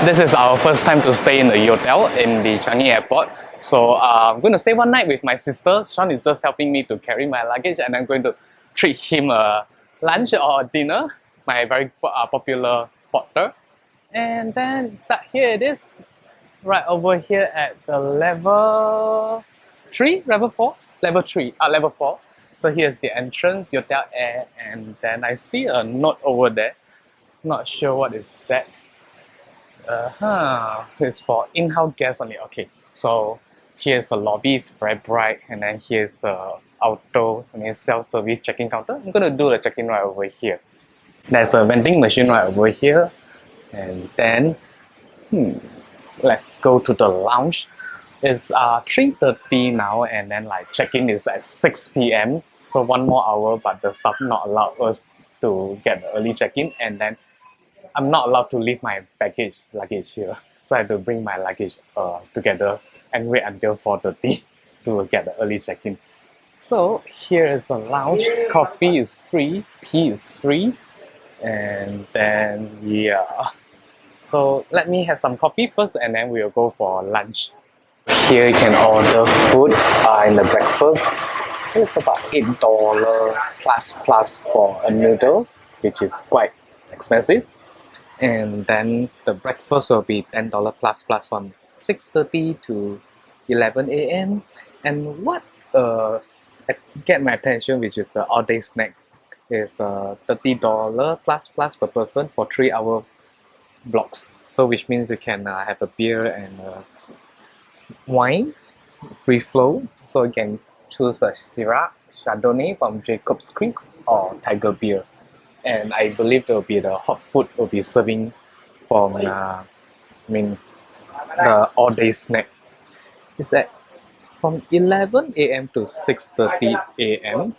This is our first time to stay in the Yotel in the Changi airport. So I'm going to stay one night with my sister. Sean is just helping me to carry my luggage, and I'm going to treat him a lunch or dinner, my very popular porter. And then here it is, right over here at the level 3, level 4? Level 3, level 4. So here's the entrance, YotelAir, and then I see a note over there. Not sure what is that. It's for in-house guests only. Okay, so here's a lobby, it's very bright, and then here's outdoor, self-service check-in counter. I'm gonna do the check-in right over here. There's a vending machine right over here, and then let's go to the lounge. It's 3:30 now, and then like check-in is at 6 p.m. So 1 more hour, but the staff not allowed us to get the early check-in, and then I'm not allowed to leave my luggage here. So I have to bring my luggage together and wait until 4:30 to get the early check-in. So here is a lounge. Coffee is free, tea is free, and then yeah. So let me have some coffee first, and then we'll go for lunch. Here you can order food in the breakfast. So it's about $8 plus for a noodle, which is quite expensive. And then the breakfast will be $10 plus from 6:30 to 11 a.m. And what get my attention, which is the all-day snack, is $30 plus per person for 3-hour blocks. So which means you can have a beer and wines, free flow. So you can choose a Syrah, Chardonnay from Jacob's Creek, or Tiger beer. And I believe there will be the hot food will be serving from the all-day snack. Is that from 11 a.m. to 6:30 a.m.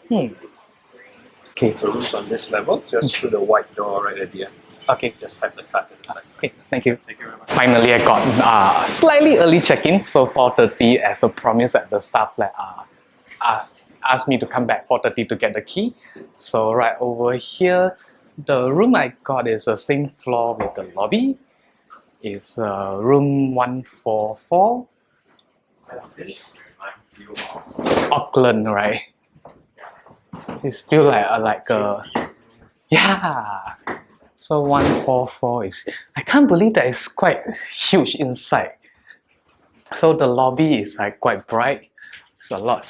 Okay. So rooms on this level, just through the white door right at the end. Okay. Just type the card at the side. Okay, thank you. Thank you very much. Finally, I got slightly early check-in, so 4:30 as a promise that the staff asked me to come back 4:30 to get the key. So right over here, the room I got is the same floor with the lobby. It's room 144. This reminds you Auckland, right? It's feel like a yeah. So 144 is, I can't believe that it's quite huge inside. So the lobby is like quite bright. It's a lot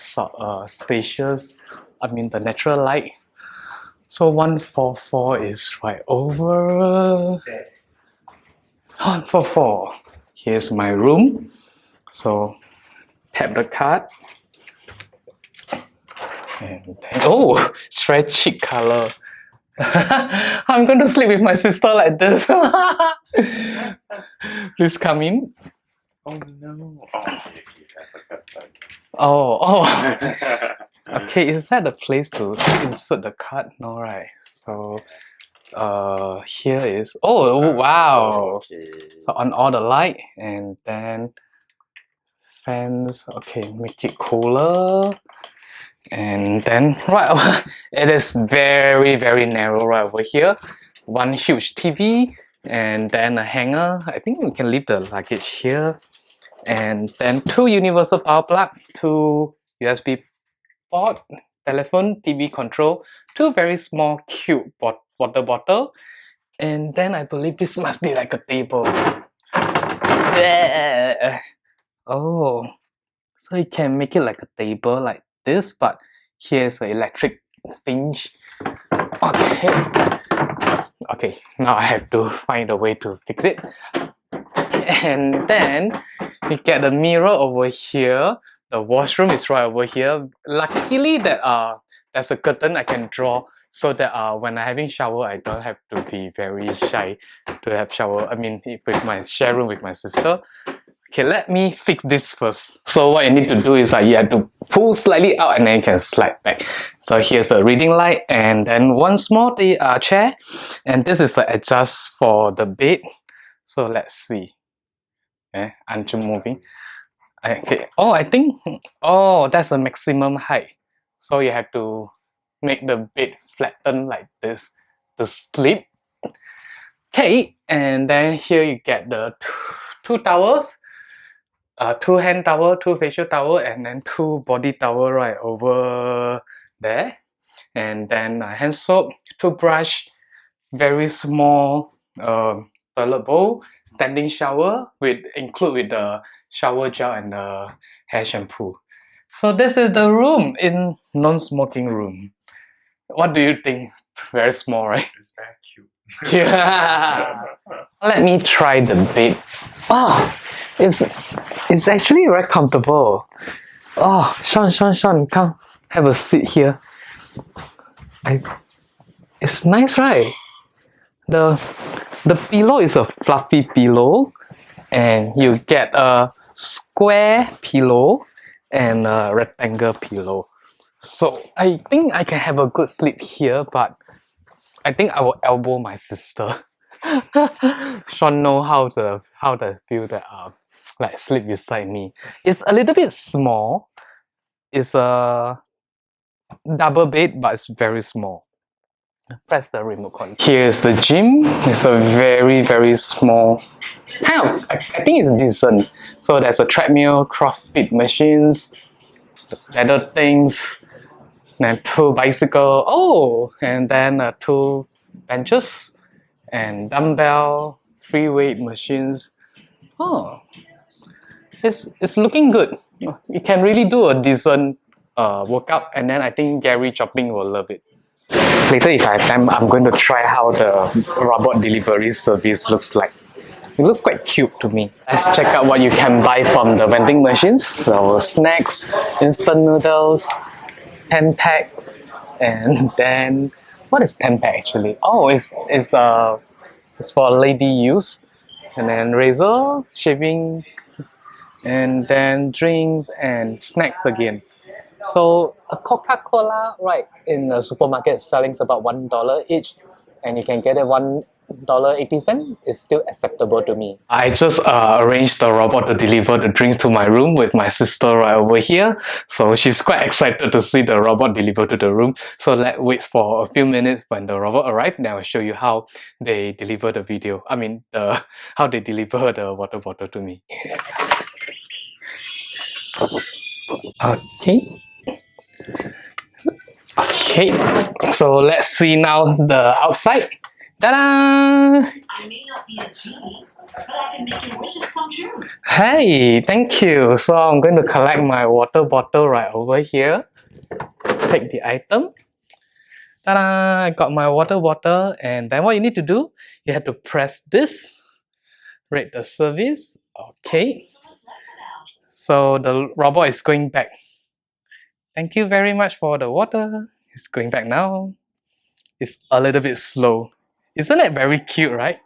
spacious. I mean the natural light. So 144 is right over 144. Here's my room. So tap the card. And then, oh, stretchy color. I'm going to sleep with my sister like this. Please come in. Oh no. Oh, okay, that's a good time. Oh. Okay, is that the place to insert the card? No, right? So, here is. Oh, wow. Okay. So on all the light, and then fans. Okay, make it cooler. And then right, it is very narrow right over here. One huge TV, and then a hanger. I think we can leave the luggage here. And then 2 universal power plug, 2 USB port, telephone, TV control, 2 very small cute water bottle, and then I believe this must be like a table. Yeah. Oh, so you can make it like a table like this, but here's an electric thing. Okay, now I have to find a way to fix it. And then you get the mirror over here. The washroom is right over here. Luckily that there's a curtain I can draw, so that when I'm having shower, I don't have to be very shy to have shower. I mean, with my share room with my sister. Okay, let me fix this first. So what you need to do is you have to pull slightly out, and then you can slide back. So here's a reading light, and then one small chair, and this is the adjust for the bed. So let's see. I'm moving. Okay. Oh, I think. Oh, that's a maximum height. So you have to make the bed flatten like this to sleep. Okay, and then here you get the two towels, two hand towel, two facial towel, and then two body towel right over there. And then hand soap, toothbrush, very small toilet bowl, standing shower with the shower gel and the hair shampoo. So this is the room in non-smoking room. What do you think? Very small, right? It's very cute. Yeah. Let me try the bed. Oh, it's actually very comfortable. Oh, Sean, come have a seat here. It's nice, right? The pillow is a fluffy pillow, and you get a square pillow and a rectangle pillow. So I think I can have a good sleep here, but I think I will elbow my sister. Sean know how to feel that like sleep beside me. It's a little bit small. It's a double bed, but it's very small. Press the remote control. Here's the gym. It's a very small kind of, I think it's decent. So there's a treadmill, CrossFit machines, leather things, and two bicycle. Oh, and then two benches and dumbbell, free weight machines. Oh, it's looking good. You can really do a decent workout, and then I think Gary Chopping will love it. Later, if I have time, I'm going to try how the robot delivery service looks like. It looks quite cute to me. Let's check out what you can buy from the vending machines. So snacks, instant noodles, 10 packs, and then what is 10 pack actually? Oh, it's for lady use, and then razor, shaving, and then drinks and snacks again. So a Coca-Cola, right, in a supermarket selling about $1 each, and you can get it $1.80. Is still acceptable to me. I just arranged the robot to deliver the drinks to my room with my sister right over here. So she's quite excited to see the robot deliver to the room. So let's wait for a few minutes when the robot arrives. Then I'll show you how they deliver the video. I mean, how they deliver the water bottle to me. Okay. Okay, so let's see now the outside. Ta-da! I may not be a genie, but I can make your wishes come true. Hey, thank you. So I'm going to collect my water bottle right over here. Take the item. Ta-da! I got my water bottle, and then what you need to do, you have to press this. Rate the service. Okay. So the robot is going back. Thank you very much for the water. It's going back now. It's a little bit slow. Isn't it very cute, right?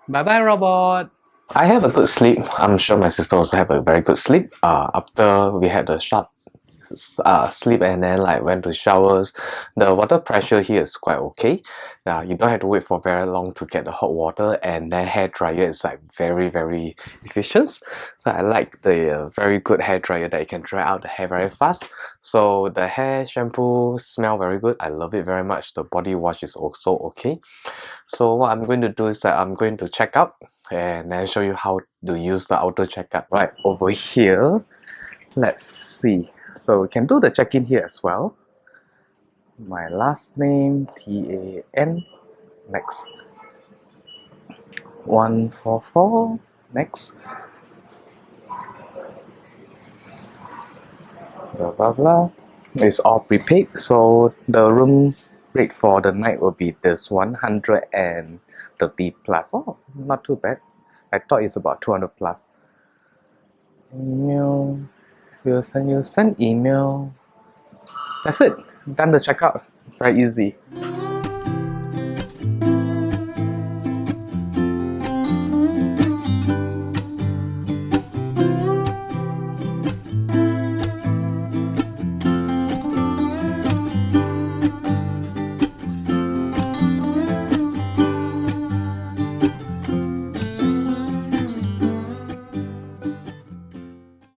Bye-bye, robot. I have a good sleep. I'm sure my sister also have a very good sleep. After we had a short sleep and then like went to showers, the water pressure here is quite okay. You don't have to wait for very long to get the hot water, and then hair dryer is like very efficient. So I like the very good hair dryer that you can dry out the hair very fast. So the hair shampoo smell very good. I love it very much. The body wash is also okay. So what I'm going to do is that I'm going to check out and then show you how to use the auto checkout right over here. Let's see. So we can do the check-in here as well. My last name, T-A-N, next. 144, next. Blah. It's all prepaid, so the room rate for the night will be this 130 plus. Oh, not too bad. I thought it's about 200 plus. Email. We'll send email. That's it. Done the checkout. Very easy.